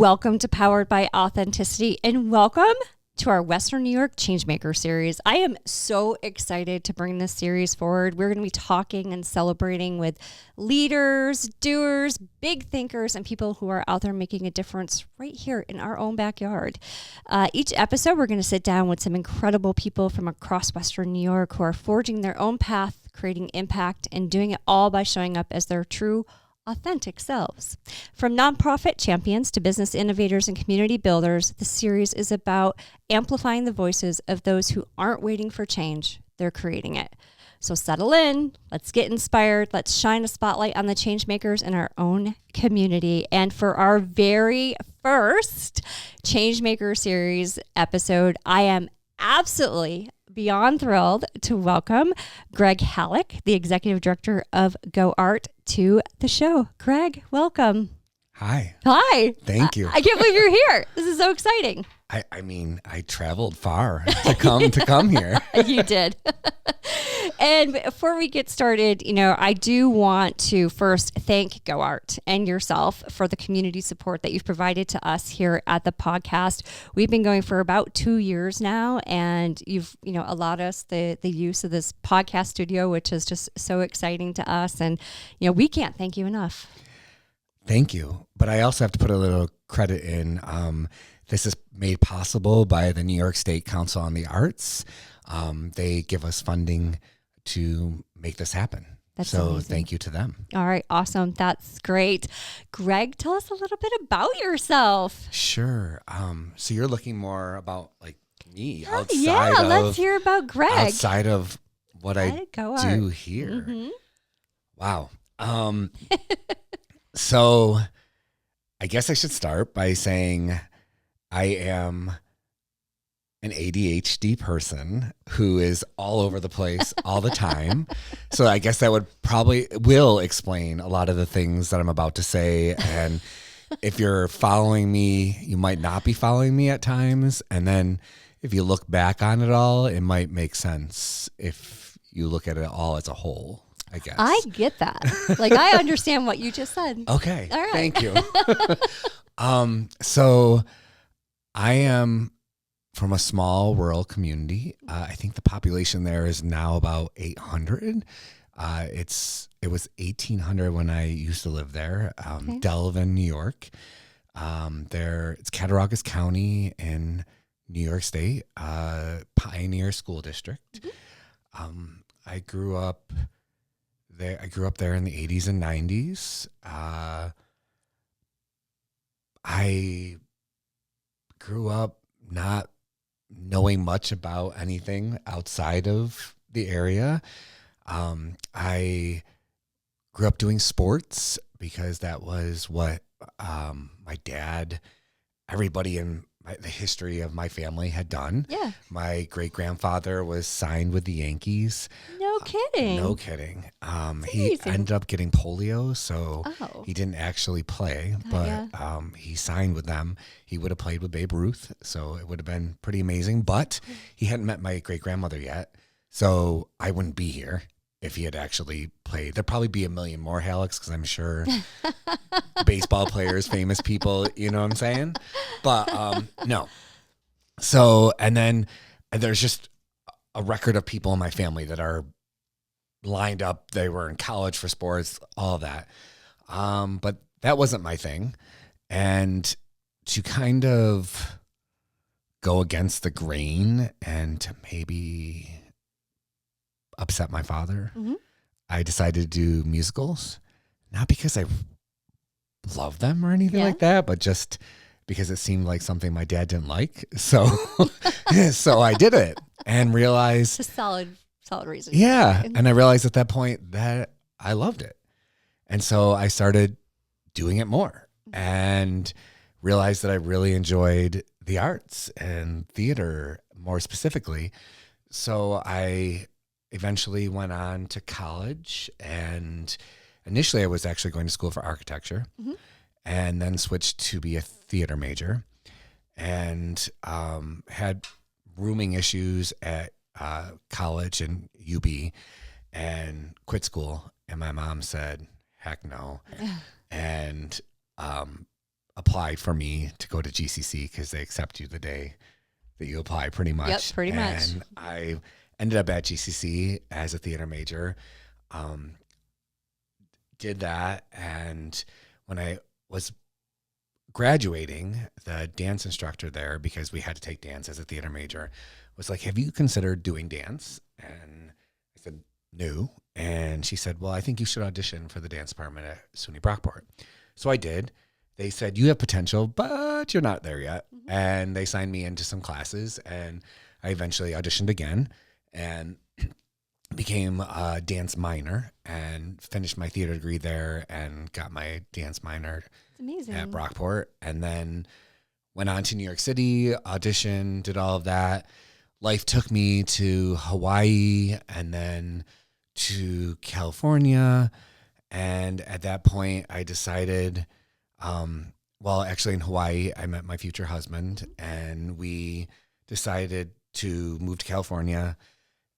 Welcome to Powered by Authenticity, and welcome to our Western New York Changemaker series. I am so excited to bring this series forward. We're going to be talking and celebrating with leaders, doers, big thinkers, and people who are out there making a difference right here in our own backyard. Each episode, we're going to sit down with some incredible people from across Western New York who are forging their own path, creating impact, and doing it all by showing up as their true authentic selves. From nonprofit champions to business innovators and community builders, the series is about amplifying the voices of those who aren't waiting for change, they're creating it. So settle in, let's get inspired, let's shine a spotlight on the change makers in our own community. And for our very first Changemaker series episode, I am absolutely beyond thrilled to welcome Greg Hallock, the executive director of GoArt, to the show. Greg, welcome. Hi. Hi. Thank you. I can't believe you're here. This is so exciting. I traveled far to come here. You did. And before we get started, I do want to first thank GoArt and yourself for the community support that you've provided to us here at the podcast. We've been going for about 2 years now, and you've, allowed us the use of this podcast studio, which is just so exciting to us. And, we can't thank you enough. Thank you. But I also have to put a little credit in. This is made possible by the New York State Council on the Arts. They give us funding to make this happen. That's so amazing. Thank you to them. All right. Awesome. That's great. Greg, tell us a little bit about yourself. Sure. So you're looking more about like me let's hear about Greg. Outside of what I do here. Mm-hmm. Wow. So I guess I should start by saying I am an ADHD person who is all over the place all the time. So I guess that will explain a lot of the things that I'm about to say. And if you're following me, you might not be following me at times. And then if you look back on it all, it might make sense if you look at it all as a whole, I guess. I get that. I understand what you just said. Okay. All right. Thank you. So I am from a small rural community. I think the population there is now about 800. It was 1,800 when I used to live there, Okay. Delvin, New York. It's Cattaraugus County in New York State, Pioneer School District. Mm-hmm. I grew up there in the 80s and 90s. I grew up not knowing much about anything outside of the area. I grew up doing sports because that was what my dad, everybody in the history of my family had done. Yeah. My great-grandfather was signed with the Yankees. No kidding. No kidding. He amazing. ended up getting polio, so Oh. he didn't actually play, but he signed with them. He would have played with Babe Ruth, so it would have been pretty amazing, but he hadn't met my great-grandmother yet, so I wouldn't be here if he had actually played. There'd probably be a million more Hallocks, because I'm sure baseball players, famous people, you know what I'm saying? But no. So, and then there's just a record of people in my family that are lined up. They were in college for sports, all that. But that wasn't my thing. And to kind of go against the grain and to maybe upset my father, Mm-hmm. I decided to do musicals, not because I love them or anything like that, but just because it seemed like something my dad didn't like. So, so I did it and realized It's a solid reason. yeah. And I realized at that point that I loved it. And so I started doing it more and realized that I really enjoyed the arts and theater more specifically. So I eventually went on to college, and initially I was actually going to school for architecture, Mm-hmm. and then switched to be a theater major, and had rooming issues at college and UB, and quit school. And my mom said, heck no. And applied for me to go to GCC because they accept you the day that you apply, pretty much. Yep, pretty much. And I ended up at GCC as a theater major. Did that, and when I was graduating, the dance instructor there, because we had to take dance as a theater major, was like, have you considered doing dance? And I said, no. And she said, well, I think you should audition for the dance department at SUNY Brockport. So I did. They said, you have potential, but you're not there yet. Mm-hmm. And they signed me into some classes, and I eventually auditioned again and became a dance minor and finished my theater degree there and got my dance minor at Brockport, and then went on to New York City, auditioned, did all of that. Life took me to Hawaii and then to California. And at that point I decided, actually in Hawaii, I met my future husband, and we decided to move to California.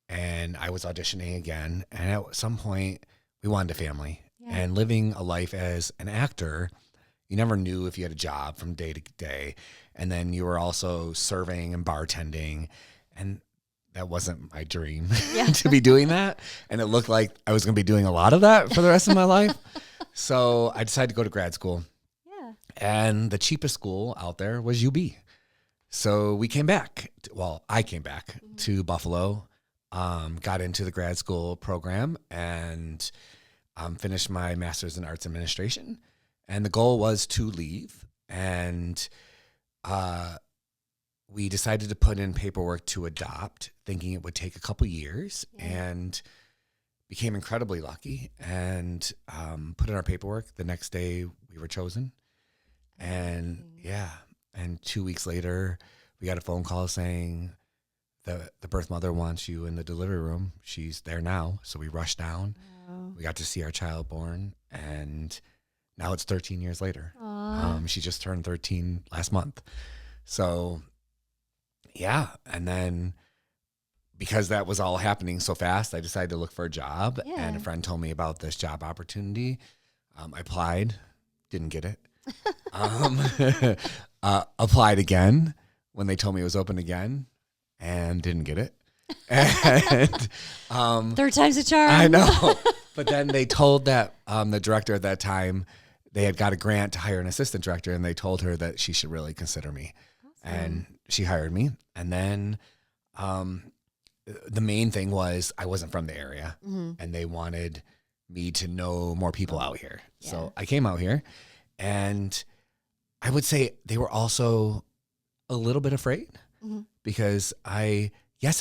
And I was auditioning again. And at some point, we wanted a family. Yeah. And living a life as an actor, you never knew if you had a job from day to day. And then you were also serving and bartending. And that wasn't my dream to be doing that. And it looked like I was going to be doing a lot of that for the rest of my life. So I decided to go to grad school. Yeah. And the cheapest school out there was UB. So we came back. I came back to Buffalo. Got into the grad school program and finished my master's in arts administration. And the goal was to leave. And we decided to put in paperwork to adopt, thinking it would take a couple years, and became incredibly lucky and put in our paperwork. The next day we were chosen. And and 2 weeks later, we got a phone call saying, the birth mother wants you in the delivery room. She's there now. So we rushed down. Wow. We got to see our child born, and now it's 13 years later. She just turned 13 last month. So, and then because that was all happening so fast, I decided to look for a job, and a friend told me about this job opportunity. I applied, didn't get it. Applied again when they told me it was open again, and didn't get it. And third time's a charm. I know. But then they told that the director at that time, they had got a grant to hire an assistant director, and they told her that she should really consider me. Awesome. And she hired me. And then the main thing was I wasn't from the area, and they wanted me to know more people out here. Yeah. So I came out here, and I would say they were also a little bit afraid. Because I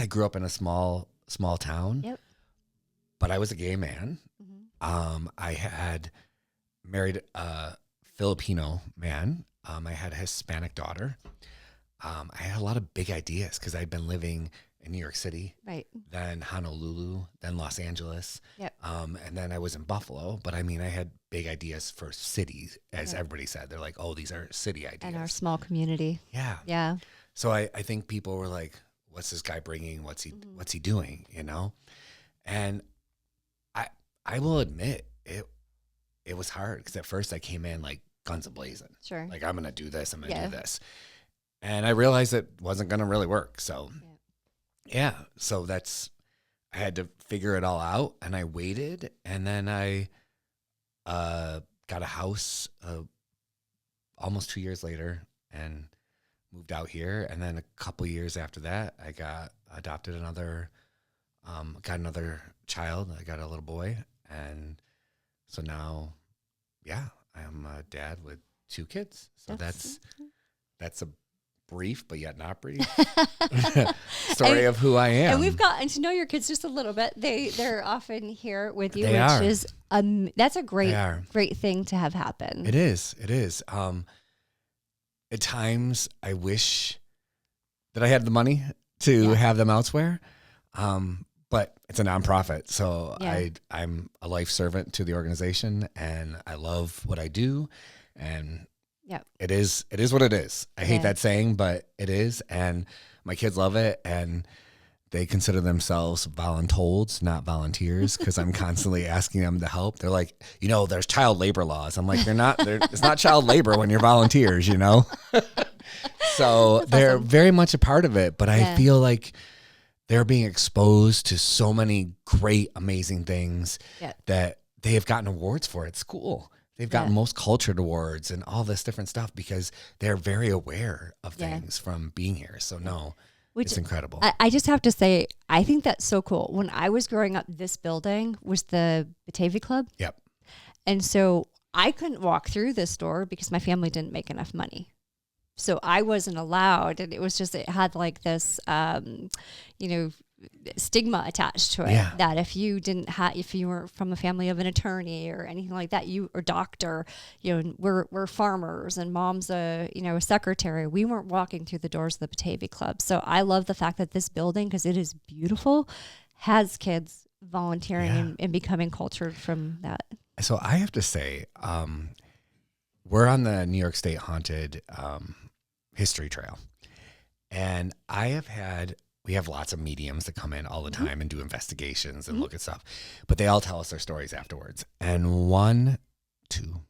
grew up in a small town, but I was a gay man. I had married a Filipino man. I had a Hispanic daughter. I had a lot of big ideas because I'd been living in New York City, then Honolulu, then Los Angeles, and then I was in Buffalo. But I mean, I had big ideas for cities, as everybody said. They're like, oh, these are city ideas. And our small community. Yeah. Yeah. So I think people were like, what's this guy bringing? What's he doing? You know? And I will admit it was hard, because at first I came in like guns a-blazing. Sure. Like, I'm going to do this. I'm going to do this. And I realized it wasn't going to really work. So so I had to figure it all out, and I waited, and then I got a house almost 2 years later and moved out here. And then a couple years after that, I got another child. I got a little boy. And so now, I'm a dad with 2 kids. So that's a brief, but yet not brief story of who I am. And we've gotten to know your kids just a little bit. They're often here with you, is that's a great thing to have happen. It is. At times, I wish that I had the money to have them elsewhere, but it's a nonprofit, so I'm a life servant to the organization, and I love what I do, and it is what it is. I hate that saying, but it is, and my kids love it, and they consider themselves voluntold, not volunteers, because I'm constantly asking them to help. They're like, there's child labor laws. I'm like, it's not child labor when you're volunteers, So they're awesome. very much a part of it, but I feel like they're being exposed to so many great, amazing things that they have gotten awards for at school. They've gotten most cultured awards and all this different stuff because they're very aware of things from being here. So it's incredible. I just have to say, I think that's so cool. When I was growing up, this building was the Batavia Club. Yep. And so I couldn't walk through this door because my family didn't make enough money. So I wasn't allowed. And it had like this, stigma attached to it that if you weren't from a family of an attorney or anything like that, or doctor, we're farmers and mom's a secretary. We weren't walking through the doors of the Batavia Club. So I love the fact that this building, because it is beautiful, has kids volunteering and becoming cultured from that. So I have to say, we're on the New York State Haunted History Trail, and we have lots of mediums that come in all the time and do investigations and look at stuff, but they all tell us their stories afterwards. And 1, 2,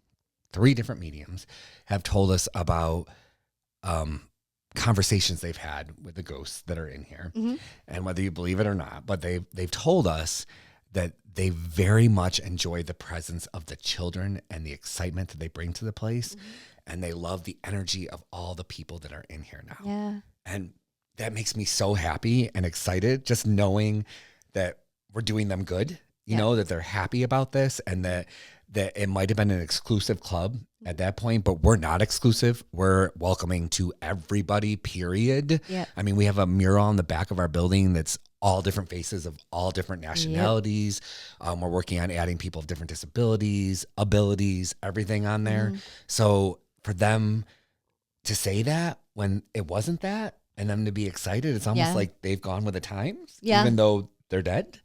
3 different mediums have told us about conversations they've had with the ghosts that are in here, and whether you believe it or not, but they've told us that they very much enjoy the presence of the children and the excitement that they bring to the place, and they love the energy of all the people that are in here now. Yeah, and that makes me so happy and excited, just knowing that we're doing them good, that they're happy about this, and that it might have been an exclusive club at that point, but we're not exclusive. We're welcoming to everybody, period. Yeah. I mean, we have a mural on the back of our building that's all different faces of all different nationalities. We're working on adding people of different disabilities, abilities, everything on there. So for them to say that when it wasn't that, and them to be excited, it's almost like they've gone with the times, even though they're dead,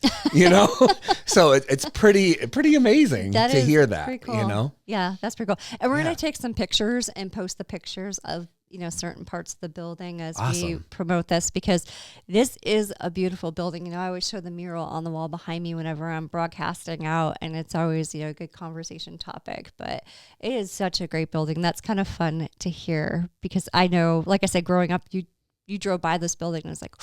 So it's pretty amazing to hear that, cool. Yeah, that's pretty cool. And we're going to take some pictures and post the pictures of, certain parts of the building as we promote this, because this is a beautiful building. I always show the mural on the wall behind me whenever I'm broadcasting out, and it's always, a good conversation topic, but it is such a great building. That's kind of fun to hear, because I know, like I said, growing up, you drove by this building and it was like,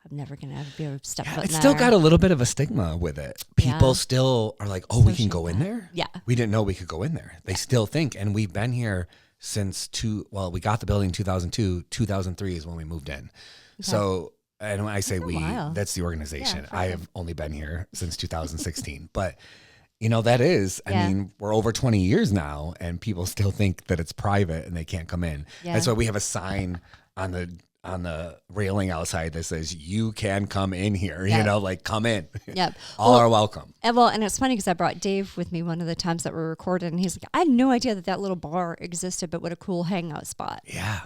I'm never going to be able to step foot in there. It's still got a little bit of a stigma with it. People still are like, we can go in there? Yeah. We didn't know we could go in there. They still think, and we've been here since we got the building in 2002, 2003 is when we moved in. Okay. So, and when I say that's the organization. I have only been here since 2016, but that is, I mean, we're over 20 years now, and people still think that it's private and they can't come in. Yeah. That's why we have a sign on the railing outside that says, you can come in here, come in. Yep. All are welcome. And it's funny because I brought Dave with me one of the times that we recorded, and he's like, I had no idea that little bar existed, but what a cool hangout spot. Yeah.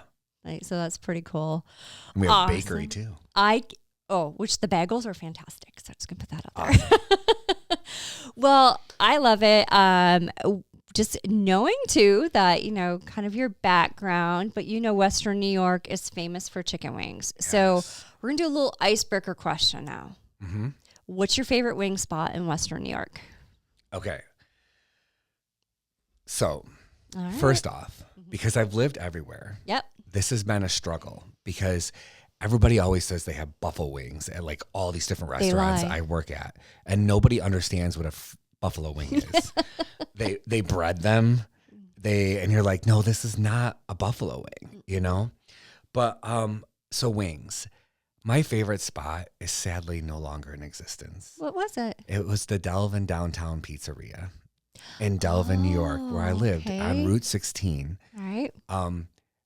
So that's pretty cool. And we have a bakery too. Which the bagels are fantastic. So I'm just going to put that up there. Well, I love it. Just knowing too that, kind of your background, but Western New York is famous for chicken wings. Yes. So we're going to do a little icebreaker question now. Mm-hmm. What's your favorite wing spot in Western New York? Okay. So first off, because I've lived everywhere, this has been a struggle, because everybody always says they have buffalo wings at like all these different restaurants I work at, and nobody understands what a buffalo wing is. They bread them, and you're like, no, this is not a buffalo wing, But so wings. My favorite spot is sadly no longer in existence. What was it? It was the Delvin Downtown Pizzeria in Delvin, New York, where I lived on Route 16. All right.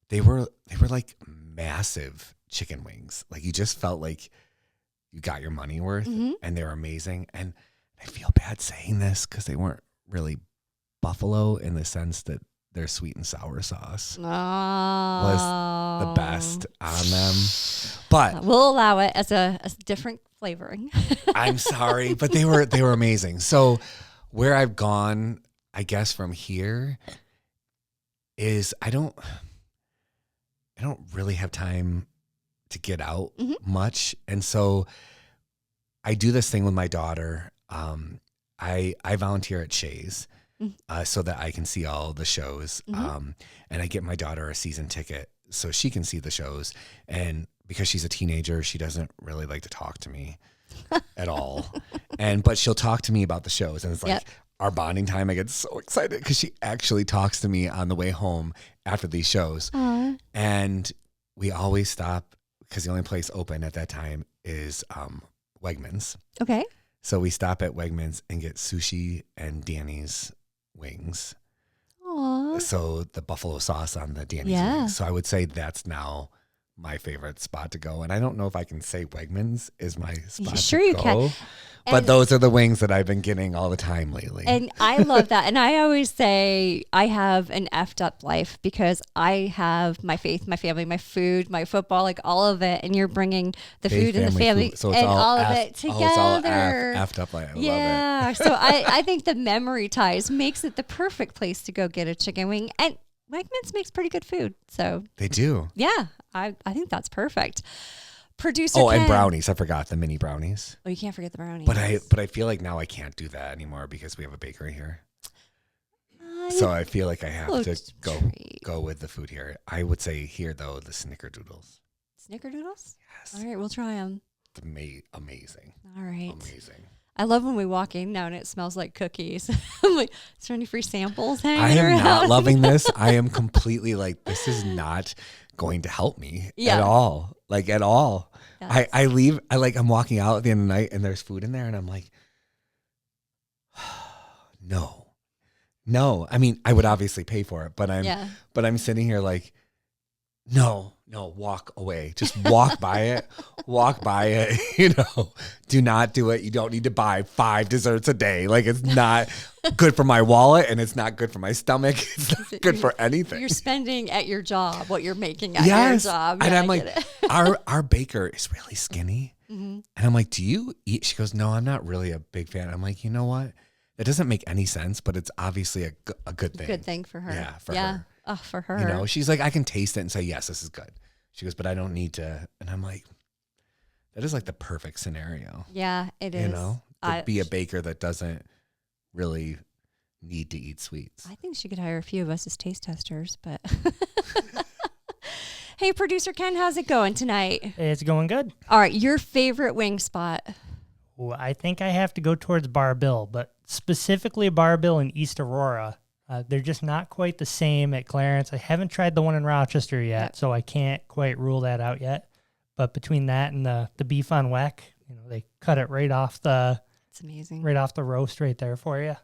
They were like massive chicken wings. Like, you just felt like you got your money worth, and they were amazing. And I feel bad saying this because they weren't really buffalo in the sense that their sweet and sour sauce was the best on them. But we'll allow it as a different flavoring. I'm sorry, but they were amazing. So where I've gone, I guess, from here is I don't really have time to get out much. And so I do this thing with my daughter. I volunteer at Shea's so that I can see all the shows. And I get my daughter a season ticket so she can see the shows. And because she's a teenager, she doesn't really like to talk to me at all. But she'll talk to me about the shows. And it's like our bonding time. I get so excited because she actually talks to me on the way home after these shows. Aww. And we always stop because the only place open at that time is Wegmans. Okay. So we stop at Wegmans and get sushi and Danny's wings. Aww. So the buffalo sauce on the Danny's wings. So I would say that's now my favorite spot to go. And I don't know if I can say Wegmans is my spot Sure to you go. can. But those are the wings that I've been getting all the time lately. And I love that. And I always say I have an effed up life because I have my faith, my family, my food, my football, like all of it. And you're bringing the food and the family food. So it's and all of it together. Oh, it's all effed up. I love it. Yeah. So I think the memory ties makes it the perfect place to go get a chicken wing. And Wegmans makes pretty good food. So They do. yeah, I think that's perfect. Producer Oh, Ken. and brownies. I forgot the mini brownies. Oh, you can't forget the brownies. But I feel like now I can't do that anymore because we have a bakery here. So I feel like I have to go with the food here. I would say here though the snickerdoodles. Snickerdoodles? Yes. All right, we'll try them. Amazing. All right. Amazing. I love when we walk in now and it smells like cookies. I'm like, is there any free samples hanging I am around? not loving this. I am completely like, this is not going to help me at all. Like at all. I leave, I'm walking out at the end of the night and there's food in there and I'm like, no. I mean, I would obviously pay for it, but I'm sitting here like, no, walk away. Just walk by it, do not do it. You don't need to buy 5 desserts a day. Like it's not good for my wallet and it's not good for my stomach. It's not good for anything. You're spending at your job what you're making at your job. And yeah, I'm like, our baker is really skinny. Mm-hmm. And I'm like, do you eat? She goes, no, I'm not really a big fan. I'm like, you know what? It doesn't make any sense, but it's obviously a good thing. Good thing for her. Yeah, for her. Oh, for her. She's like, I can taste it and say, yes, this is good. She goes, but I don't need to. And I'm like, that is like the perfect scenario. Yeah, it is. To be a baker that doesn't really need to eat sweets. I think she could hire a few of us as taste testers, but. Hey, producer Ken, how's it going tonight? It's going good. All right, your favorite wing spot? Well, I think I have to go towards Bar Bill, but specifically Bar Bill in East Aurora. They're just not quite the same at Clarence. I haven't tried the one in Rochester yet, so I can't quite rule that out yet. But between that and the beef on weck, they cut it right off it's amazing. Right off the roast right there for you.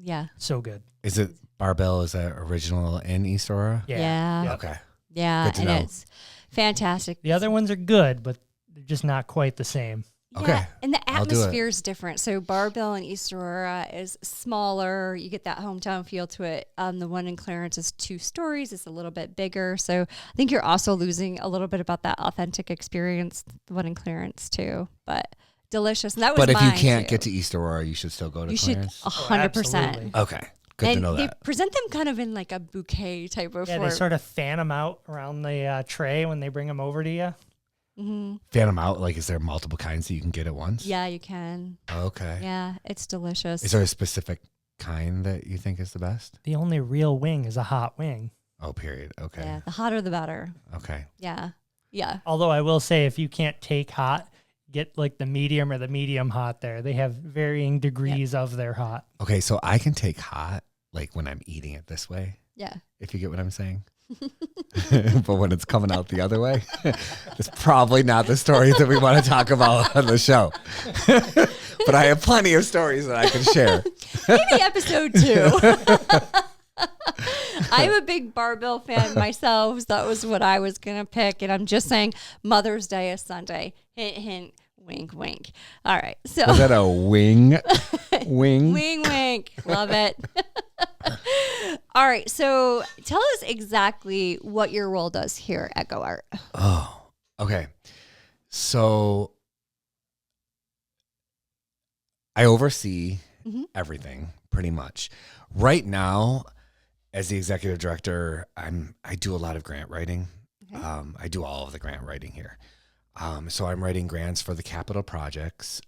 Yeah. So good. Is it Bar Bill? Is that original in East Aurora? Yeah. Okay. Yeah, and it's fantastic. The other ones are good, but they're just not quite the same. Yeah, okay. And the atmosphere is different. So Bar Bill in East Aurora is smaller. You get that hometown feel to it. The one in Clarence is 2 stories. It's a little bit bigger. So I think you're also losing a little bit about that authentic experience, the one in Clarence too. But delicious. And that was But if you can't too. get to East Aurora, you should still go to Clarence? You should 100%. Absolutely. Okay. Good to know they that. present them kind of in like a bouquet type of form. They sort of fan them out around the tray when they bring them over to you. Mm-hmm. Fan them out? Like, is there multiple kinds that you can get at once? Yeah, you can. Okay. Yeah, it's delicious. Is there a specific kind that you think is the best? The only real wing is a hot wing. Oh, period. Okay. Yeah, the hotter the better. Okay. Yeah. Yeah. Although I will say, if you can't take hot, get like the medium or the medium hot there. They have varying degrees of their hot. Okay, so I can take hot, like when I'm eating it this way, Yeah. if you get what I'm saying. But when it's coming out the other way, it's probably not the story that we want to talk about on the show. But I have plenty of stories that I can share. Maybe episode 2. I'm a big Bar Bill fan myself. So that was what I was going to pick. And I'm just saying Mother's Day is Sunday. Hint, hint, wink, wink. All right. So Was that a wing? Wing? wink, wink. Love it. All right. So tell us exactly what your role does here at GoArt. Oh, okay. So I oversee everything pretty much. Right now, as the executive director, I do a lot of grant writing. Okay. I do all of the grant writing here. So I'm writing grants for the capital projects.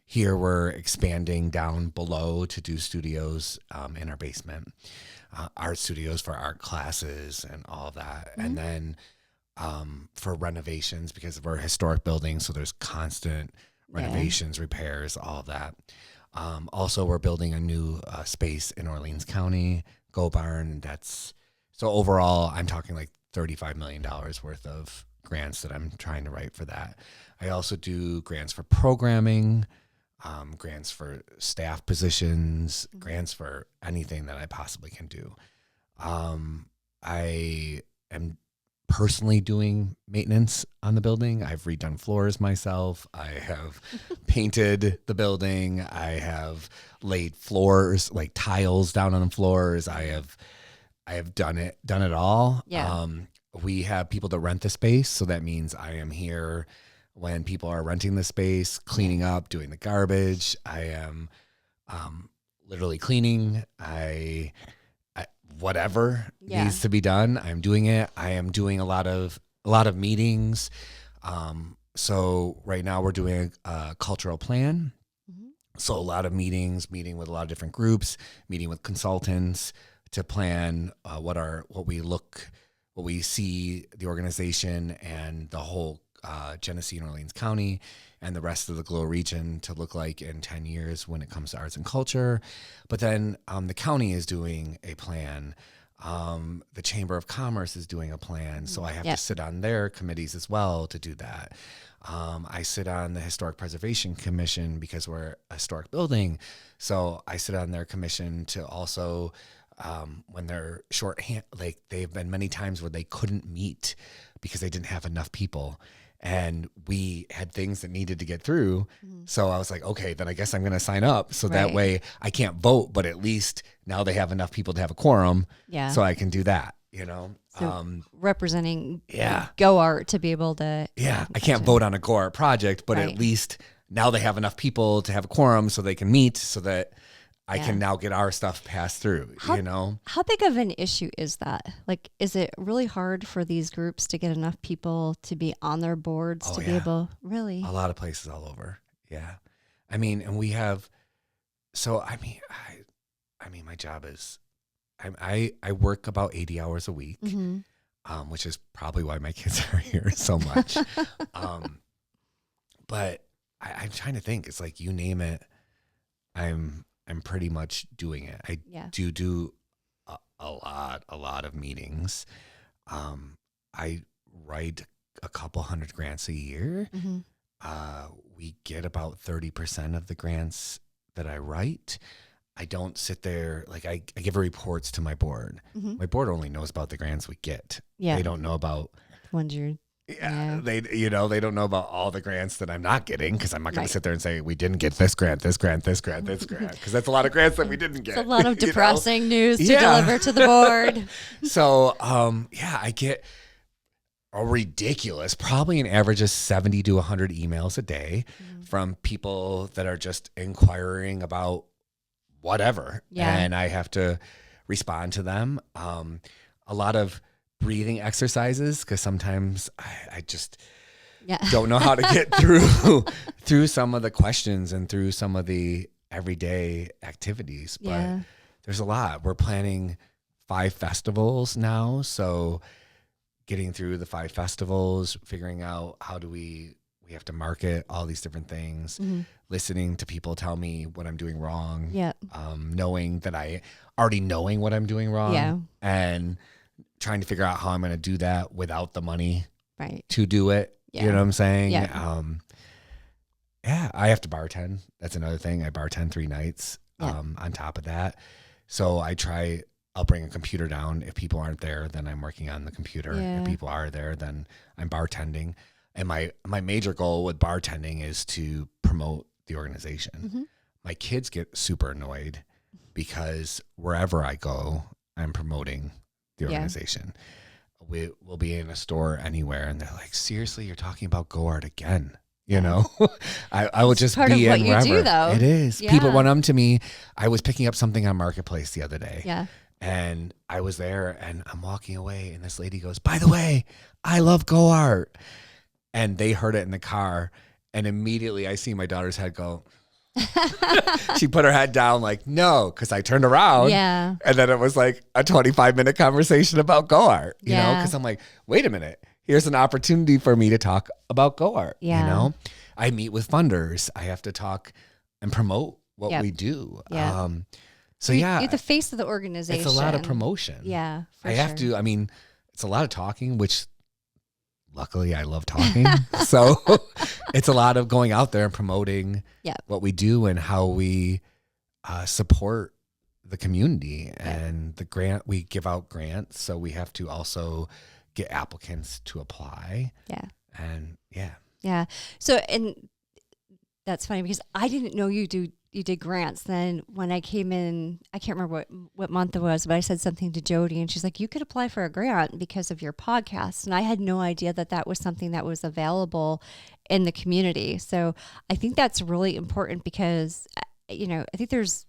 Here we're expanding down below to do studios in our basement, art studios for art classes and all of that. Mm-hmm. And then for renovations, because of our historic buildings, so there's constant renovations, repairs, all of that. Also, we're building a new space in Orleans County, GoArt. So overall, I'm talking like $35 million worth of grants that I'm trying to write for that. I also do grants for programming, grants for staff positions, grants for anything that I possibly can do. I am personally doing maintenance on the building. I've redone floors myself. I have painted the building. I have laid floors, like tiles down on the floors. I have done it all. Yeah. We have people to rent the space, so that means I am here when people are renting the space, cleaning up, doing the garbage. I am literally cleaning. Whatever needs to be done, I'm doing it. I am doing a lot of meetings. So right now we're doing a cultural plan. Mm-hmm. So a lot of meetings, meeting with a lot of different groups, meeting with consultants to plan what we see the organization and the whole Genesee and Orleans County and the rest of the Glow region to look like in 10 years when it comes to arts and culture. But then the county is doing a plan. The Chamber of Commerce is doing a plan. So I have to sit on their committees as well to do that. I sit on the Historic Preservation Commission because we're a historic building. So I sit on their commission to also, when they're shorthand, like they've been many times where they couldn't meet because they didn't have enough people. And we had things that needed to get through. Mm-hmm. So I was like, okay, then I guess I'm going to sign up. So that way I can't vote, but at least now they have enough people to have a quorum. Yeah. So I can do that, So representing GoArt to be able to. Yeah. I can't vote on a GoArt project, but at least now they have enough people to have a quorum so they can meet so that I can now get our stuff passed through, How big of an issue is that? Like, is it really hard for these groups to get enough people to be on their boards be able, really? A lot of places all over. Yeah. I mean, and we have, so, I mean, my job is, I work about 80 hours a week, which is probably why my kids are here so much. But I'm trying to think, it's like, you name it, I'm pretty much doing it. I do a lot of meetings. I write a couple hundred grants a year. Mm-hmm. We get about 30% of the grants that I write. I don't sit there, like I give reports to my board. Mm-hmm. My board only knows about the grants we get. Yeah. They don't know about ones you're they don't know about all the grants that I'm not getting, because I'm not going to sit there and say we didn't get this grant, this grant, this grant, this grant, because that's a lot of grants that we didn't get. It's a lot of depressing news to deliver to the board. So I get a ridiculous, probably an average of 70 to 100 emails a day from people that are just inquiring about whatever, and I have to respond to them. A lot of breathing exercises, because sometimes I just don't know how to get through some of the questions and through some of the everyday activities. But there's a lot. We're planning 5 festivals now, so getting through the 5 festivals, figuring out how do we have to market all these different things, listening to people tell me what I'm doing wrong, knowing that knowing what I'm doing wrong, and trying to figure out how I'm going to do that without the money to do it. Yeah. You know what I'm saying? Yeah. I have to bartend. That's another thing. I bartend 3 nights on top of that. So I'll bring a computer down. If people aren't there, then I'm working on the computer. If people are there, then I'm bartending. And my major goal with bartending is to promote the organization. Mm-hmm. My kids get super annoyed because wherever I go, I'm promoting the organization. We'll be in a store anywhere, and they're like, seriously, you're talking about GoArt again? I will just be in wherever. You do, though. It is. Yeah. People went up to me. I was picking up something on Marketplace the other day. Yeah. And I was there, and I'm walking away, and this lady goes, by the way, I love GoArt. and they heard it in the car, and immediately I see my daughter's head go. She put her head down like, no, because I turned around. Yeah. And then it was like a 25-minute conversation about GoArt, you know, Yeah. because I'm like, wait a minute, here's an opportunity for me to talk about GoArt. Yeah. You know, I meet with funders. I have to talk and promote what Yep. we do. Yeah. So You're the face of the organization. it's a lot of promotion. Yeah. I have to, I mean, it's a lot of talking, which luckily I love talking. So it's a lot of going out there and promoting what we do and how we support the community and the grant. We give out grants. So we have to also get applicants to apply. Yeah. And Yeah. So, and that's funny because I didn't know you did grants. Then when I came in, I can't remember what month it was, but I said something to Jody and she's like, you could apply for a grant because of your podcast. And I had no idea that was something that was available in the community. So I think that's really important because, you know, I think there's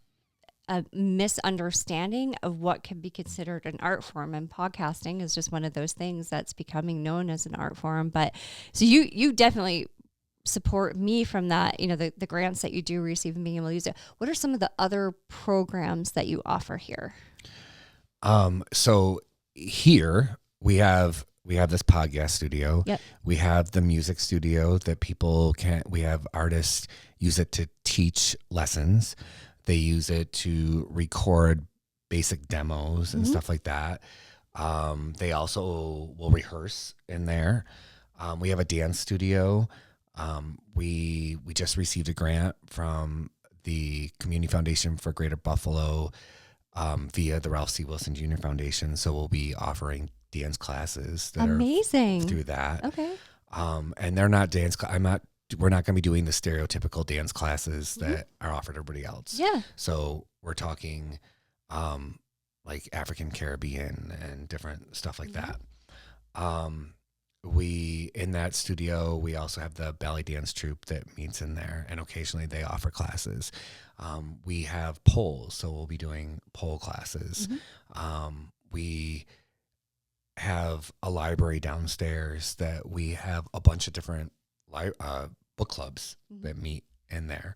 a misunderstanding of what can be considered an art form, and podcasting is just one of those things that's becoming known as an art form. But so you definitely support me from that, you know, the grants that you do receive and being able to use it. What are some of the other programs that you offer here? So here we have this podcast studio. Yep. We have the music studio that we have artists use it to teach lessons. They use it to record basic demos and stuff like that. They also will rehearse in there. We have a dance studio. We just received a grant from the Community Foundation for Greater Buffalo via the Ralph C. Wilson Jr. Foundation. So we'll be offering dance classes that Amazing. are through that. Okay. And they're not we're not going to be doing the stereotypical dance classes that are offered to everybody else. Yeah. So we're talking like African Caribbean and different stuff like that. In that studio, we also have the ballet dance troupe that meets in there, and occasionally they offer classes. We have poles, so we'll be doing pole classes. We have a library downstairs that we have a bunch of different book clubs that meet in there.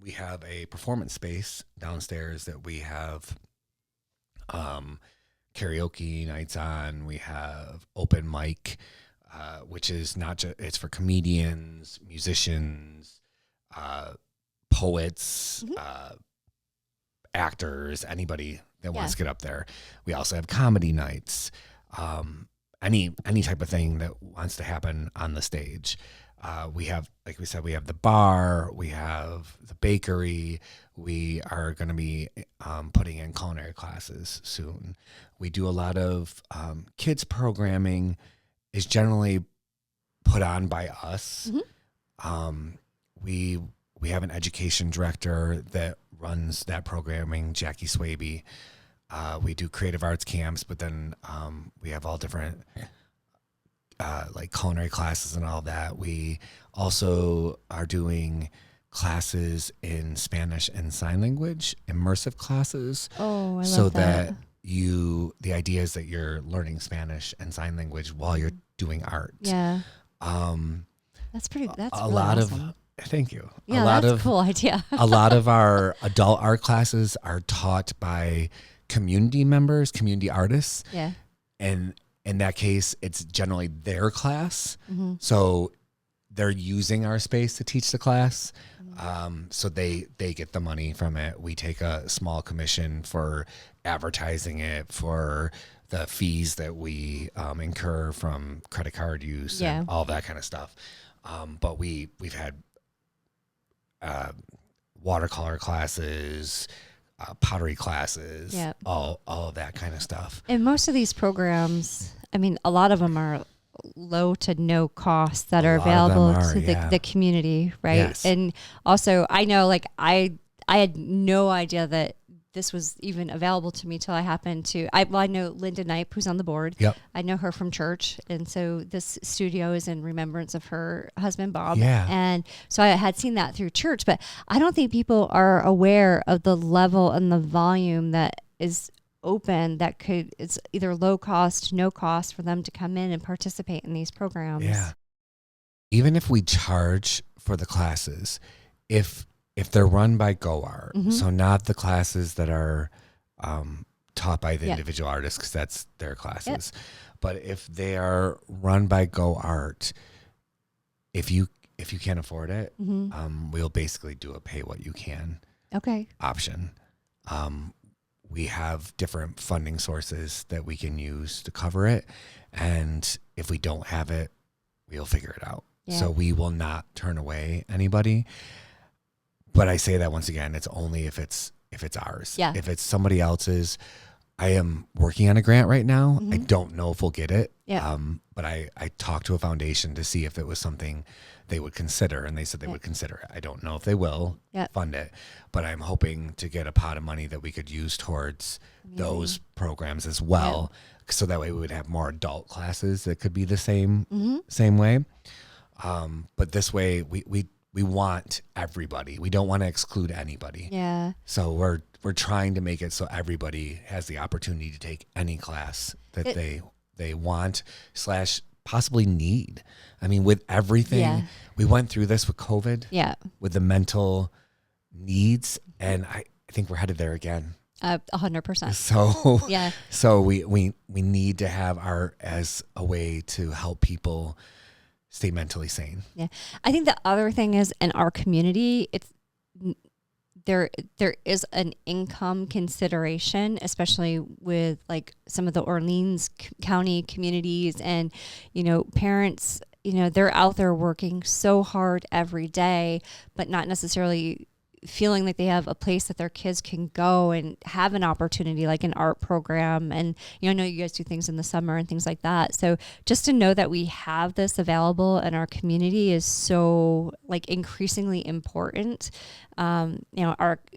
We have a performance space downstairs that we have karaoke nights on. We have open mic, which is not just, it's for comedians, musicians, poets, actors, anybody that wants to get up there. We also have comedy nights, any type of thing that wants to happen on the stage. We have, like we said, we have the bar, we have the bakery. We are going to be putting in culinary classes soon. We do a lot of kids programming is generally put on by us. We have an education director that runs that programming, Jackie Swaby. We do creative arts camps, but then we have all different like culinary classes and all that. We also are doing classes in Spanish and sign language, immersive classes. Oh, I love so that. The idea is that you're learning Spanish and sign language while you're doing art. Yeah. That's really awesome. Thank you. Yeah, that's a cool idea. A lot of our adult art classes are taught by community members, community artists. Yeah. And in that case, it's generally their class. So they're using our space to teach the class. So they get the money from it. We take a small commission for advertising it, for the fees that we incur from credit card use and all that kind of stuff. But we've had watercolor classes, pottery classes, all of that kind of stuff. And most of these programs, I mean, a lot of them are low to no cost that are available to the community, right? Yes. And also, I know, like, I had no idea that this was even available to me till I happened to, I know Linda Knipe, who's on the board. Yep. I know her from church. And so this studio is in remembrance of her husband, Bob. Yeah. And so I had seen that through church, but I don't think people are aware of the level and the volume that is open that it's either low cost, no cost for them to come in and participate in these programs. Yeah. Even if we charge for the classes, if they're run by GoArt, so not the classes that are taught by the individual artists, because that's their classes, but if they are run by GoArt, if you can't afford it, we'll basically do a pay what you can option. We have different funding sources that we can use to cover it, and if we don't have it, we'll figure it out. So we will not turn away anybody. But I say that once again, it's only if it's ours. Yeah. If it's somebody else's, I am working on a grant right now. I don't know if we'll get it. Yeah. But I talked to a foundation to see if it was something they would consider, and they said they would consider it. I don't know if they will fund it, but I'm hoping to get a pot of money that we could use towards those programs as well. So that way we would have more adult classes that could be the same way. But this way we want everybody. We don't want to exclude anybody. Yeah. So we're trying to make it so everybody has the opportunity to take any class that they want / possibly need. I mean, with everything, we went through this with COVID, with the mental needs, and I think we're headed there again. 100%. So so we need to have art as a way to help people stay mentally sane. Yeah. I think the other thing is, in our community, there is an income consideration, especially with like some of the Orleans County communities, and, parents, they're out there working so hard every day, but not necessarily feeling like they have a place that their kids can go and have an opportunity, like an art program. And, I know you guys do things in the summer and things like that. So just to know that we have this available in our community is so like increasingly important.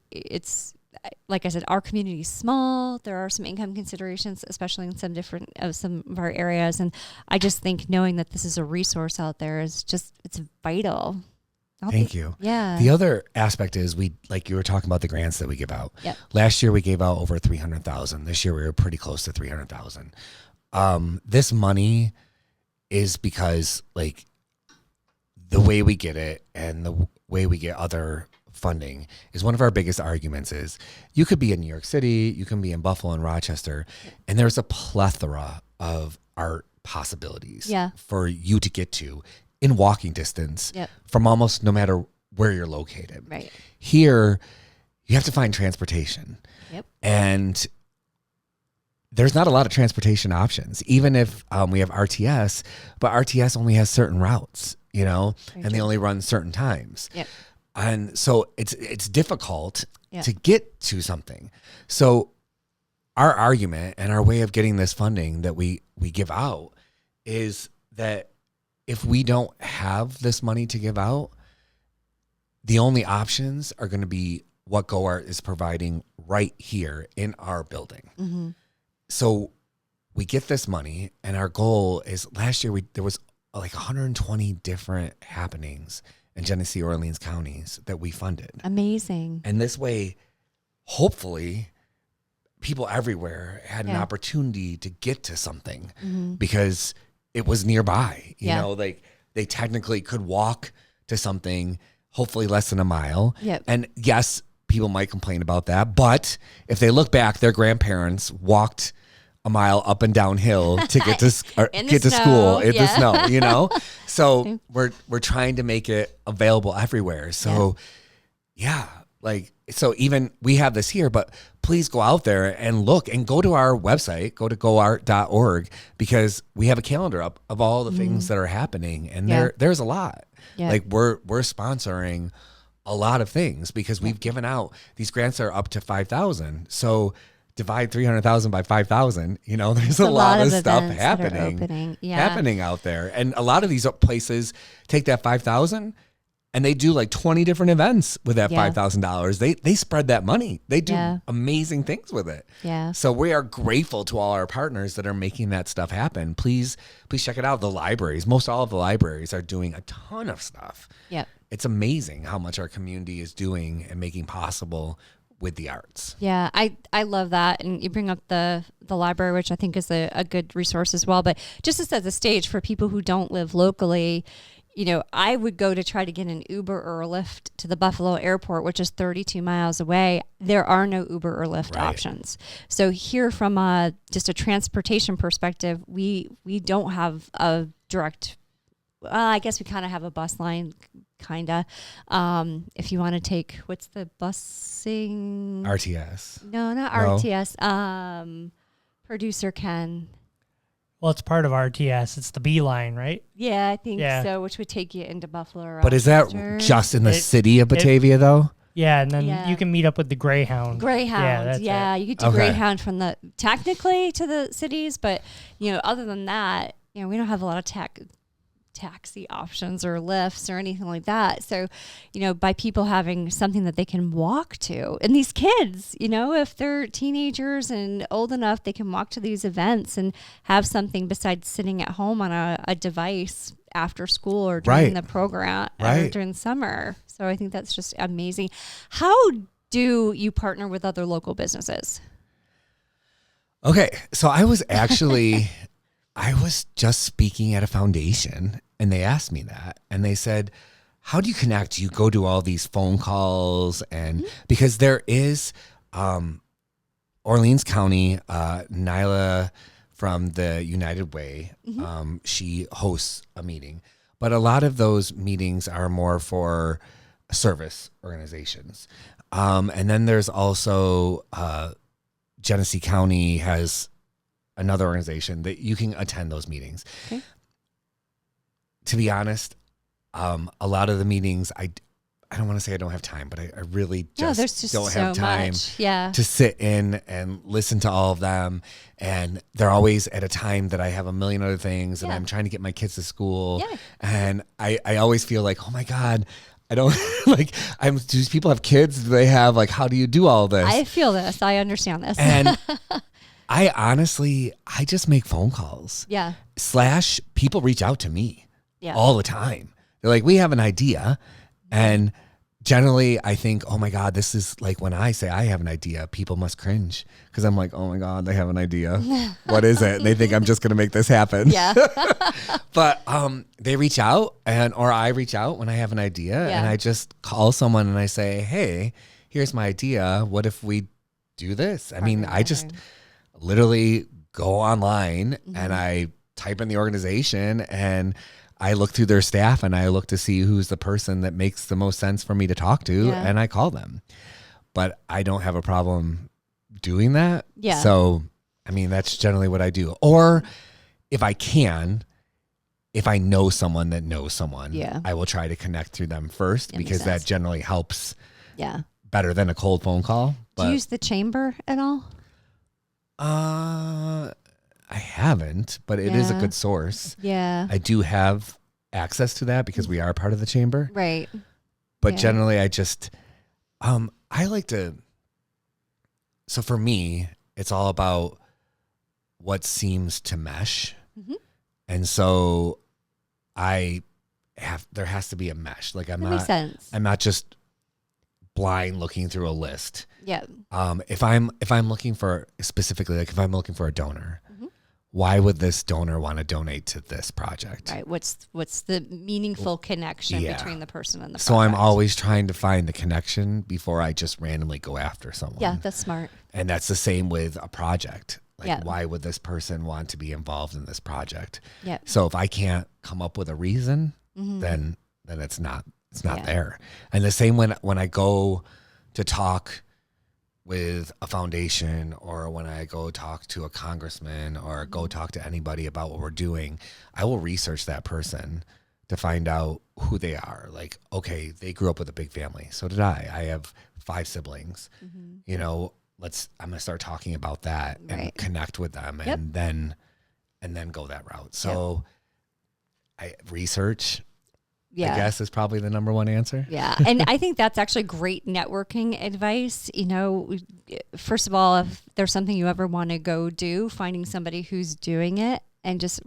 It's like I said, our community is small. There are some income considerations, especially in some of our areas. And I just think knowing that this is a resource out there is it's vital. Thank you. Yeah. The other aspect is like you were talking about the grants that we give out. Yep. Last year we gave out over 300,000. This year we were pretty close to 300,000. This money is because like the way we get it and the way we get other funding is one of our biggest arguments is you could be in New York City, you can be in Buffalo and Rochester, and there's a plethora of art possibilities for you to get to in walking distance from almost no matter where you're located. Right. Here, you have to find transportation. Yep. And there's not a lot of transportation options, even if we have RTS, but RTS only has certain routes, and they only run certain times. Yep. And so it's difficult to get to something. So our argument and our way of getting this funding that we give out is that if we don't have this money to give out, the only options are going to be what GoArt is providing right here in our building. Mm-hmm. So we get this money, and our goal is last year there was like 120 different happenings in Genesee, Orleans counties that we funded. Amazing. And this way, hopefully, people everywhere had an opportunity to get to something because it was nearby. You know, like they technically could walk to something, hopefully less than a mile. Yep. And yes, people might complain about that, but if they look back, their grandparents walked a mile up and downhill to get to school in the snow, So we're trying to make it available everywhere. So so even we have this here, but please go out there and look and go to our website, go to goart.org, because we have a calendar up of all the things that are happening. And there's a lot. Yeah. Like we're sponsoring a lot of things because we've given out, these grants are up to 5,000. So divide 300,000 by 5,000, there's a lot of stuff happening out there. And a lot of these places take that 5,000 and they do like 20 different events with that $5,000. They spread that money. They do amazing things with it. Yeah. So we are grateful to all our partners that are making that stuff happen. Please check it out. The libraries, most all of the libraries are doing a ton of stuff. Yep. It's amazing how much our community is doing and making possible with the arts. Yeah, I love that. And you bring up the library, which I think is a good resource as well. But just to set the stage for people who don't live locally, I would go to try to get an Uber or a Lyft to the Buffalo airport, which is 32 miles away. There are no Uber or Lyft options. So here from just a transportation perspective, we don't have a direct, I guess we kind of have a bus line, kind of. If you want to take, what's the busing? RTS. No, not RTS. Producer Ken. Well, it's part of RTS. It's the B line, right? Yeah, I think so, which would take you into Buffalo or But is that Rochester. just in the city of Batavia, though? Yeah, and then you can meet up with the Greyhound. Yeah, you get to Greyhound from technically to the cities, but, other than that, we don't have a lot of taxi options or lifts or anything like that. So, by people having something that they can walk to, and these kids, if they're teenagers and old enough, they can walk to these events and have something besides sitting at home on a device after school or during the program or during summer. So I think that's just amazing. How do you partner with other local businesses? Okay. So I was just speaking at a foundation, and they asked me that, and they said, how do you connect? You go to all these phone calls, and because there is Orleans County, Nyla from the United Way, she hosts a meeting, but a lot of those meetings are more for service organizations. And then there's also Genesee County has another organization that you can attend those meetings. Okay. To be honest, a lot of the meetings, I don't want to say I don't have time, but I really just don't have time to sit in and listen to all of them. And they're always at a time that I have a million other things and I'm trying to get my kids to school. Yeah. And I always feel like, oh my God, I don't do people have kids? Do they have how do you do all this? I feel this. I understand this. And I just make phone calls. Yeah. / people reach out to me all the time. They're like, we have an idea. And generally I think, oh my God, this is when I say I have an idea, people must cringe because I'm like, oh my God, they have an idea. What is it? And they think I'm just going to make this happen. Yeah. But they reach out or I reach out when I have an idea and I just call someone and I say, hey, here's my idea. What if we do this? I mean, I just literally go online and I type in the organization and I look through their staff and I look to see who's the person that makes the most sense for me to talk to and I call them. But I don't have a problem doing that. Yeah. So, I mean, that's generally what I do. Or if I know someone that knows someone, I will try to connect through them first because that generally helps better than a cold phone call. Do you use the chamber at all? I haven't, but it is a good source. Yeah. I do have access to that because we are part of the chamber. Right. But generally I just, I like to, so for me, it's all about what seems to mesh. Mm-hmm. And so there has to be a mesh. I'm not just blind looking through a list. Yeah. If I'm looking for specifically, if I'm looking for a donor, why would this donor want to donate to this project? Right. What's the meaningful connection between the person and the project? So I'm always trying to find the connection before I just randomly go after someone. Yeah, that's smart. And that's the same with a project. Why would this person want to be involved in this project? Yeah. So if I can't come up with a reason, then it's not there. And the same when I go to talk with a foundation or when I go talk to a congressman or go talk to anybody about what we're doing, I will research that person to find out who they are. Like, okay, they grew up with a big family. So did I. I have 5 siblings. I'm going to start talking about that and connect with them and then go that route. So I research, I guess, is probably the number one answer. Yeah. And I think that's actually great networking advice. First of all, if there's something you ever want to go do, finding somebody who's doing it and just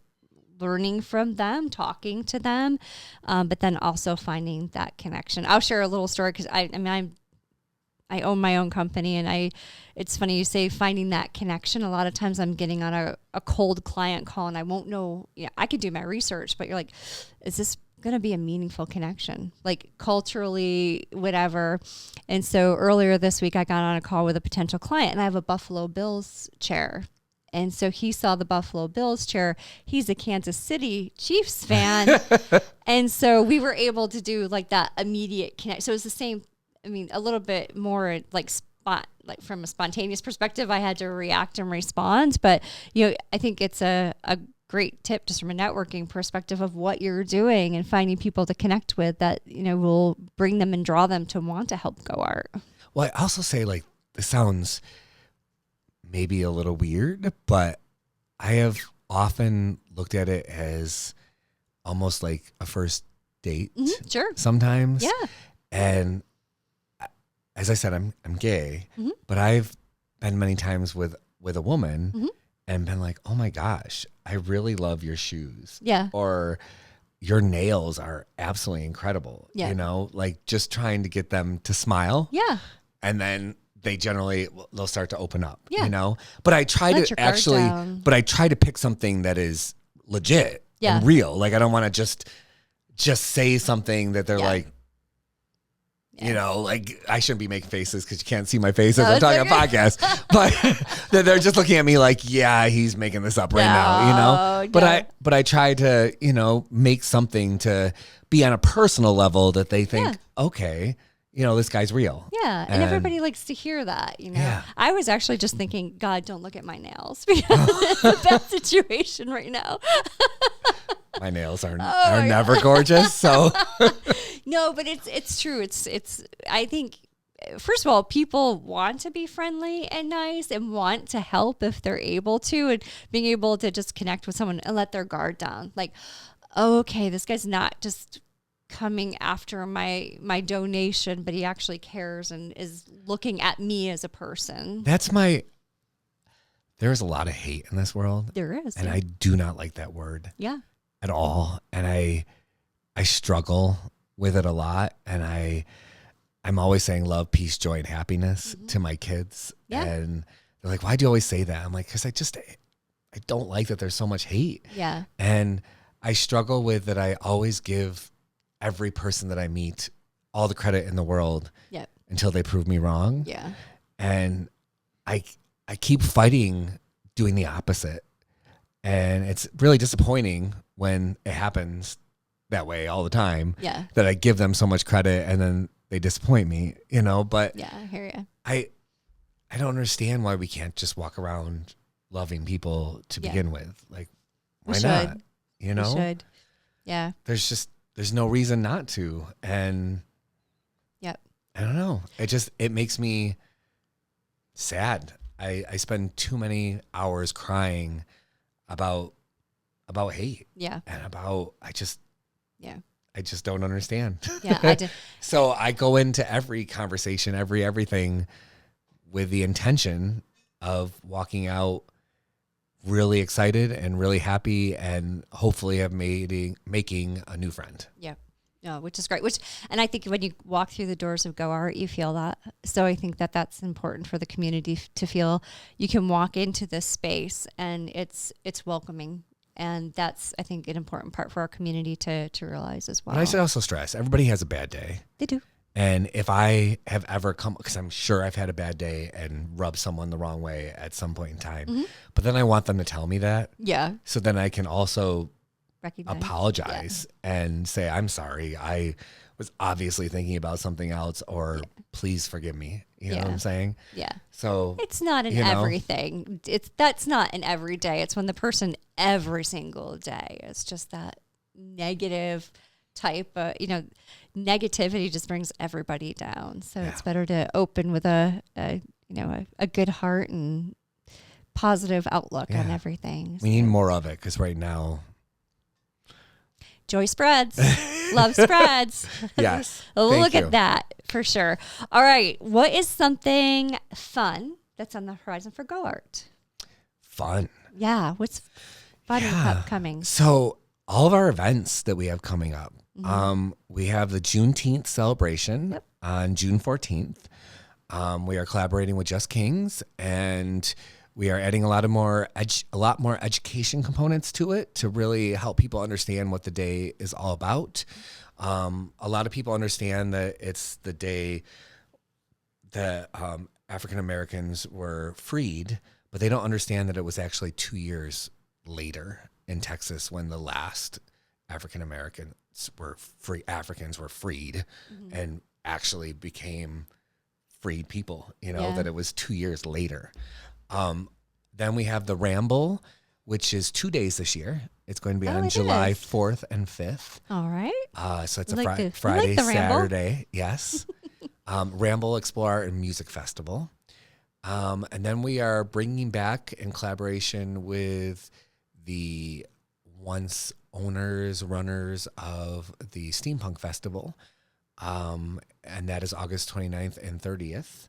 learning from them, talking to them, but then also finding that connection. I'll share a little story because I'm I own my own company, and it's funny you say finding that connection. A lot of times I'm getting on a cold client call and I won't know, I could do my research, but you're like, is this going to be a meaningful connection, like culturally, whatever. And so earlier this week, I got on a call with a potential client, and I have a Buffalo Bills chair. And so he saw the Buffalo Bills chair. He's a Kansas City Chiefs fan. And so we were able to do like that immediate connect. So it was the same, a little bit more like from a spontaneous perspective, I had to react and respond. But, I think it's a great tip just from a networking perspective of what you're doing and finding people to connect with that, will bring them and draw them to want to help GoArt. Well, I also say, like, this sounds maybe a little weird, but I have often looked at it as almost like a first date. Mm-hmm, sure. Sometimes. Yeah. And as I said, I'm gay, mm-hmm. but I've been many times with a woman mm-hmm. and been like, oh my gosh, I really love your shoes. Yeah. Or your nails are absolutely incredible. Yeah. Like just trying to get them to smile. Yeah. And then they'll start to open up, Yeah. But I try Let to your guard down. but I try to pick something that is legit Yeah. and real. Like I don't want to just say something that they're Yeah. like, Yeah. like I shouldn't be making faces because you can't see my face as No, I'm talking it's on podcast, but they're just looking at me like, yeah, he's making this up right now, but I try to, make something to be on a personal level that they think, okay, this guy's real. Yeah. And everybody likes to hear that, Yeah. I was actually just thinking, God, don't look at my nails because it's a bad situation right now. My nails are never gorgeous. So no, but it's true. It's, I think, first of all, people want to be friendly and nice and want to help if they're able to, and being able to just connect with someone and let their guard down. Like, okay, this guy's not just coming after my donation, but he actually cares and is looking at me as a person. There's a lot of hate in this world. There is. And I do not like that word. Yeah. At all. And I struggle with it a lot. And I'm always saying love, peace, joy, and happiness mm-hmm. to my kids. Yeah. And they're like, why do you always say that? I'm like, because I don't like that there's so much hate. Yeah. And I struggle with that. I always give every person that I meet all the credit in the world until they prove me wrong. Yeah. And I keep fighting doing the opposite. And it's really disappointing when it happens that way all the time. Yeah. That I give them so much credit and then they disappoint me, but yeah, I hear you. I don't understand why we can't just walk around loving people to begin with. Like, why not? We should. Yeah. There's no reason not to. And I don't know. It makes me sad. I spend too many hours crying about hate. Yeah. And I just don't understand. Yeah, I did. So I go into every conversation, everything with the intention of walking out really excited and really happy and hopefully making a new friend. Yeah. No, which is great. And I think when you walk through the doors of GoArt, you feel that. So I think that that's important for the community to feel. You can walk into this space and it's welcoming. And that's, I think, an important part for our community to realize as well. And I should also stress, everybody has a bad day. They do. And if I have ever because I'm sure I've had a bad day and rubbed someone the wrong way at some point in time, mm-hmm. but then I want them to tell me that. Yeah. So then I can also apologize and say, I'm sorry. I was obviously thinking about something else, or please forgive me. You know what I'm saying? Yeah. So it's not in everything. That's not in every day. It's when the person every single day is just that negative type of, negativity just brings everybody down. So it's better to open with a good heart and positive outlook on everything. We need more of it because right now, joy spreads. Love spreads. Yes. Look at that for sure. All right. What is something fun that's on the horizon for GoArt? Fun. Yeah. What's fun upcoming? So all of our events that we have coming up, we have the Juneteenth celebration on June 14th. We are collaborating with Just Kings, and we are adding a lot more education components to it to really help people understand what the day is all about. A lot of people understand that it's the day that African Americans were freed, but they don't understand that it was actually 2 years later in Texas when the last African Americans were freed and actually became freed people, that it was 2 years later. Then we have the Ramble, which is 2 days this year. It's going to be on July 4th and 5th. All right. So it's a Friday, Saturday. Yes. Ramble, Explore Art and Music Festival. And then we are bringing back in collaboration with the once owners, runners of the Steampunk Festival. And that is August 29th and 30th.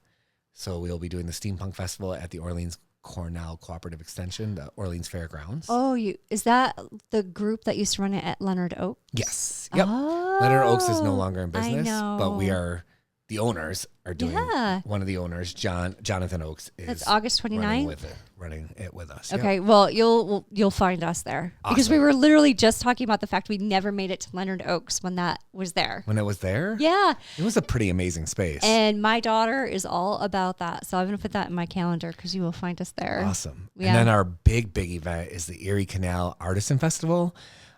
So we'll be doing the Steampunk Festival at the Orleans Cornell Cooperative Extension, the Orleans Fairgrounds. Oh, is that the group that used to run it at Leonard Oaks? Yes. Yep. Oh, Leonard Oaks is no longer in business, I know. but the owners are doing, one of the owners, Jonathan Oaks, is That's August 29th? running it with us. Okay, Yep. well, you'll find us there. Awesome. Because we were literally just talking about the fact we never made it to Leonard Oaks when that was there. When it was there? Yeah. It was a pretty amazing space. And my daughter is all about that. So I'm going to put that in my calendar because you will find us there. Awesome. Yeah. And then our big event is the Erie Canal Artisan Festival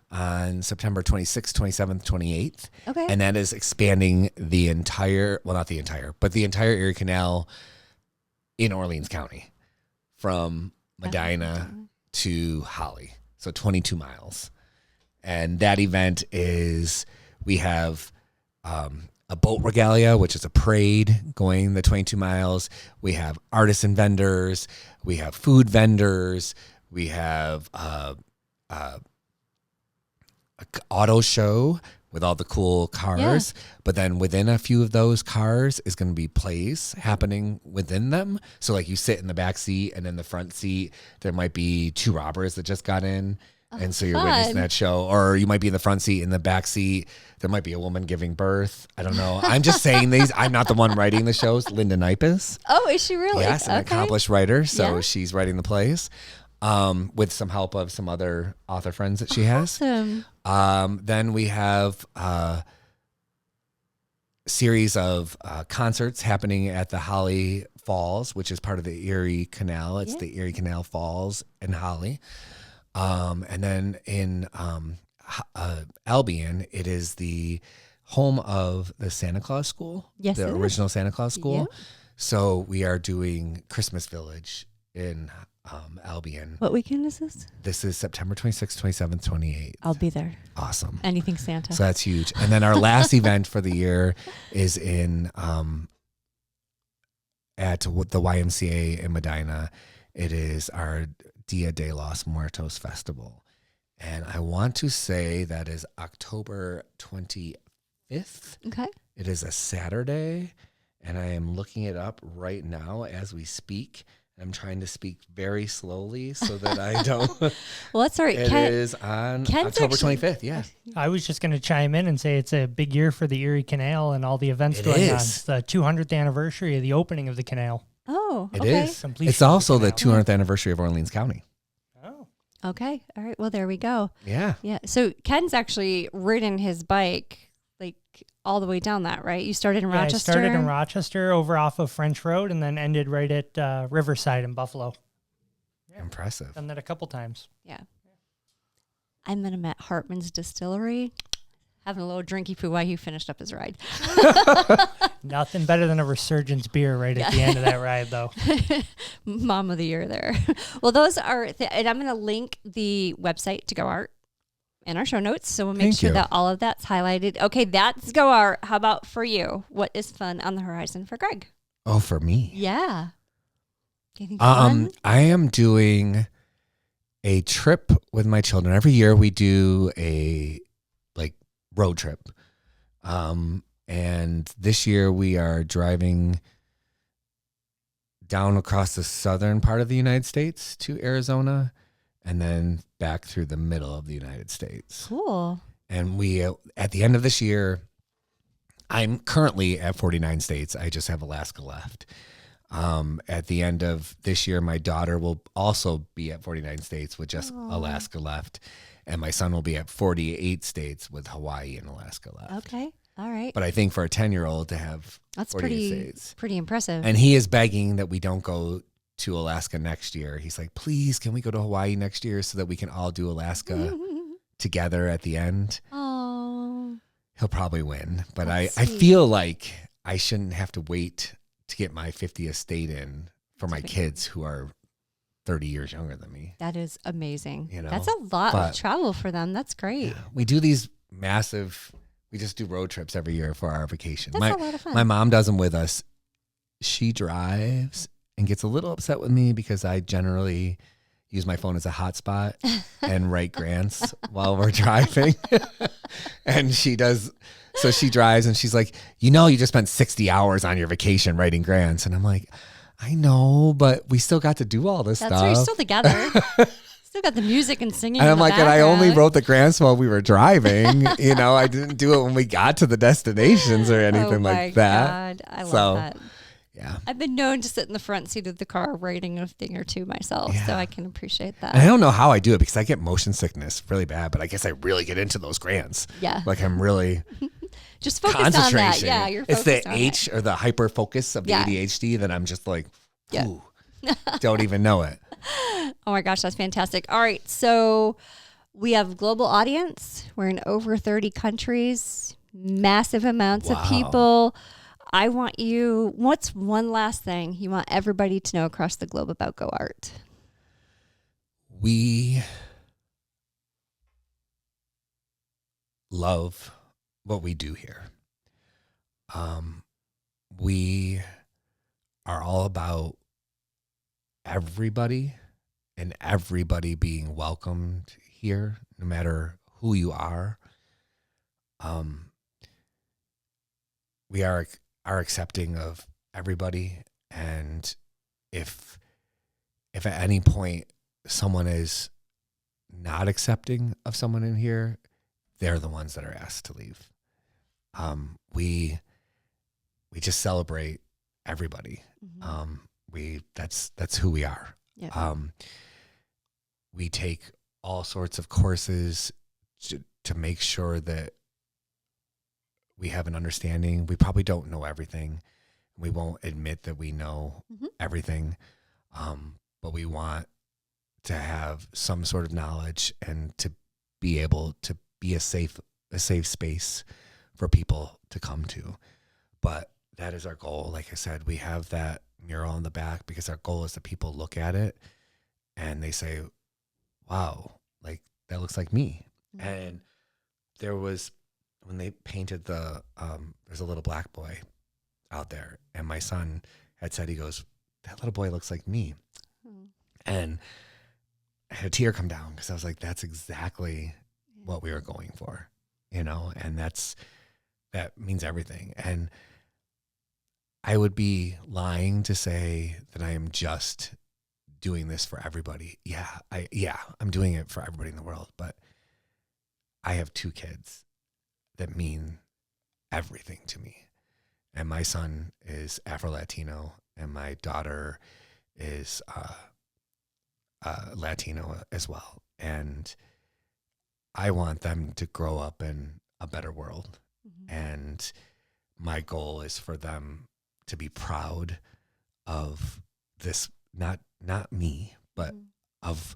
on September 26th, 27th, 28th. Okay. And that is expanding the entire Erie Canal in Orleans County from Medina to Holly. So 22 miles. And that event is, we have a boat regalia, which is a parade going the 22 miles. We have artisan vendors. We have food vendors. We have auto show with all the cool cars, but then within a few of those cars is going to be plays happening within them. So like you sit in the back seat, and in the front seat there might be two robbers that just got in, and so you're witnessing that show. Or you might be in the front seat. In the back seat there might be a woman giving birth. I don't know. I'm just saying these. I'm not the one writing the shows. Linda Nipis. Oh, is she really? Yes, an accomplished writer. So she's writing the plays. With some help of some other author friends that she has. Awesome. Then we have a series of concerts happening at the Holly Falls, which is part of the Erie Canal. It's the Erie Canal Falls in Holly. And then in Albion, it is the home of the Santa Claus School, the original Santa Claus School. Yep. So we are doing Christmas Village in Albion. What weekend is this? This is September 26th, 27th, 28th. I'll be there. Awesome. Anything Santa. So that's huge. And then our last event for the year is in at the YMCA in Medina. It is our Dia de los Muertos Festival. And I want to say that is October 25th. Okay. It is a Saturday, and I am looking it up right now as we speak. I'm trying to speak very slowly so that I don't. Well, that's all right. It is on October 25th. Yeah. I was just going to chime in and say it's a big year for the Erie Canal and all the events going on. It's the 200th anniversary of the opening of the canal. Oh, it okay. is. It's also the 200th anniversary of Orleans County. Oh. Okay. All right. Well, there we go. Yeah. Yeah. So Ken's actually ridden his bike like all the way down that, right? You started in Rochester? I started in Rochester over off of French Road and then ended right at Riverside in Buffalo. Yeah. Impressive. Done that a couple times. Yeah. I met him at Hartman's Distillery, having a little drinky poo while he finished up his ride. Nothing better than a Resurgence beer right at the end of that ride, though. Mom of the year there. Well, those are, and I'm going to link the website to GoArt in our show notes, so we'll make sure that all of that's highlighted. Okay, that's GoArt. How about for you? What is fun on the horizon for Greg? Oh, for me? Yeah. Anything fun? I am doing a trip with my children. Every year we do a road trip. And this year we are driving down across the southern part of the United States to Arizona, and then back through the middle of the United States. Cool. And we, at the end of this year, I'm currently at 49 states. I just have Alaska left. At the end of this year, my daughter will also be at 49 states with just Alaska left. And my son will be at 48 states with Hawaii and Alaska left. Okay. All right. But I think for a 10-year-old to have That's 48 states. pretty impressive. And he is begging that we don't go to Alaska next year. He's like, please, can we go to Hawaii next year so that we can all do Alaska together at the end? Oh. He'll probably win. But I feel like I shouldn't have to wait to get my 50th state in for my kids who are 30 years younger than me. That is amazing. You know, that's a lot of travel for them. That's great. Yeah, we do these we just do road trips every year for our vacation. That's a lot of fun. My mom does them with us. She drives and gets a little upset with me because I generally use my phone as a hotspot and write grants while we're driving. And she does. So she drives and she's like, you just spent 60 hours on your vacation writing grants. And I'm like, I know, but we still got to do all this stuff. That's right. You're still together. Still got the music and singing. And I'm like, and I only background. wrote the grants while we were driving. I didn't do it when we got to the destinations or anything like that. God. I love So, that. Yeah. I've been known to sit in the front seat of the car writing a thing or two myself, so I can appreciate that. And I don't know how I do it because I get motion sickness really bad, but I guess I really get into those grants. Yeah. Like I'm really just focus on that. concentration. Yeah, you're It's focused the on H or the hyper focus of the ADHD that I'm just like, ooh, don't even know it. Oh my gosh, that's fantastic. All right, so we have global audience. We're in over 30 countries, massive amounts of people. I want what's one last thing you want everybody to know across the globe about GoArt? We love what we do here. We are all about everybody and everybody being welcomed here, no matter who you are. We are accepting of everybody, and if at any point someone is not accepting of someone in here, they're the ones that are asked to leave. We just celebrate everybody. That's who we are. Yeah. We take all sorts of courses to make sure that we have an understanding. We probably don't know everything. We won't admit that we know everything, but we want to have some sort of knowledge and to be able to be a safe space for people to come to. But that is our goal. Like I said, we have that mural in the back because our goal is that people look at it and they say, wow, like that looks like me. And there was, when they painted there's a little black boy out there, and my son had said, he goes, that little boy looks like me. And I had a tear come down because I was like, that's exactly what we were going for, and that means everything. And I would be lying to say that I am just doing this for everybody. I'm doing it for everybody in the world, but I have 2 kids that mean everything to me. And my son is Afro-Latino, and my daughter is Latino as well. And I want them to grow up in a better world. And my goal is for them to be proud of this, not me, but of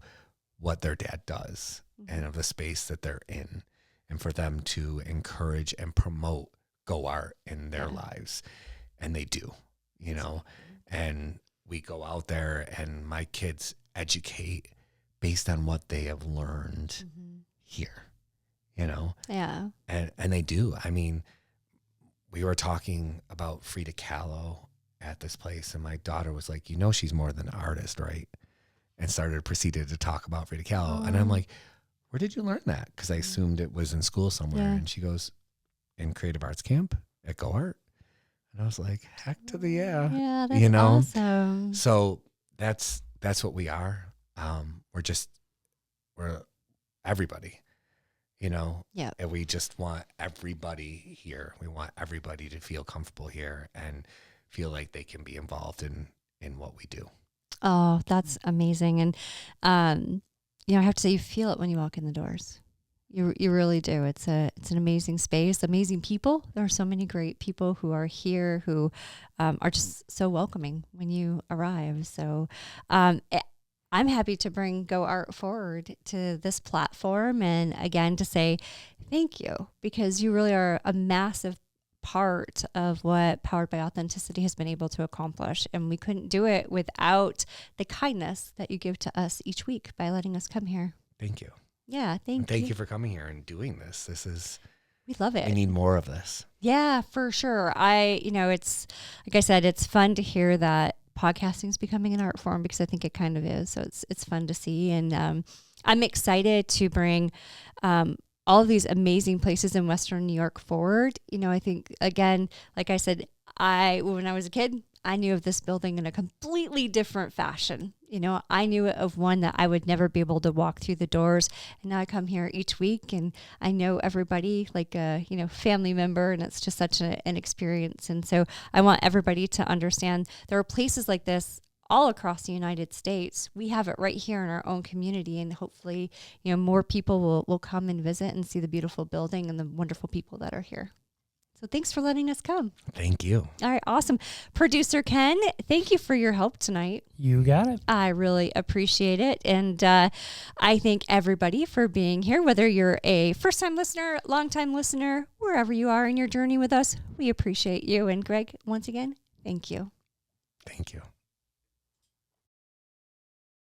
what their dad does and of the space that they're in, and for them to encourage and promote GoArt in their lives. And they do, and we go out there and my kids educate based on what they have learned here, Yeah. And they do. I mean, we were talking about Frida Kahlo at this place, and my daughter was like, she's more than an artist, right? And proceeded to talk about Frida Kahlo. And I'm like, where did you learn that? Because I assumed it was in school somewhere. Yeah. And she goes, in creative arts camp at GoArt. And I was like, heck to the yeah. Yeah, that's awesome. So that's what we are. We're everybody. Yeah. And we just want everybody here. We want everybody to feel comfortable here and feel like they can be involved in what we do. Oh, that's amazing. And, I have to say, you feel it when you walk in the doors. You really do. It's an amazing space, amazing people. There are so many great people who are here who are just so welcoming when you arrive. So I'm happy to bring GoArt forward to this platform. And again, to say thank you, because you really are a massive part of what Powered by Authenticity has been able to accomplish. And we couldn't do it without the kindness that you give to us each week by letting us come here. Thank you. Yeah, thank you for coming here and doing this. We love it. I need more of this. Yeah, for sure. It's like I said, it's fun to hear that podcasting is becoming an art form, because I think it kind of is. So it's fun to see. And I'm excited to bring all of these amazing places in Western New York forward. I think, again, like I said, when I was a kid, I knew of this building in a completely different fashion. I knew of one that I would never be able to walk through the doors. And now I come here each week and I know everybody like a, family member, and it's just such an experience. And so I want everybody to understand there are places like this all across the United States. We have it right here in our own community, and hopefully, more people will come and visit and see the beautiful building and the wonderful people that are here. So thanks for letting us come. Thank you. All right, awesome. Producer Ken, thank you for your help tonight. You got it. I really appreciate it. And I thank everybody for being here, whether you're a first-time listener, long-time listener, wherever you are in your journey with us. We appreciate you. And Greg, once again, thank you. Thank you.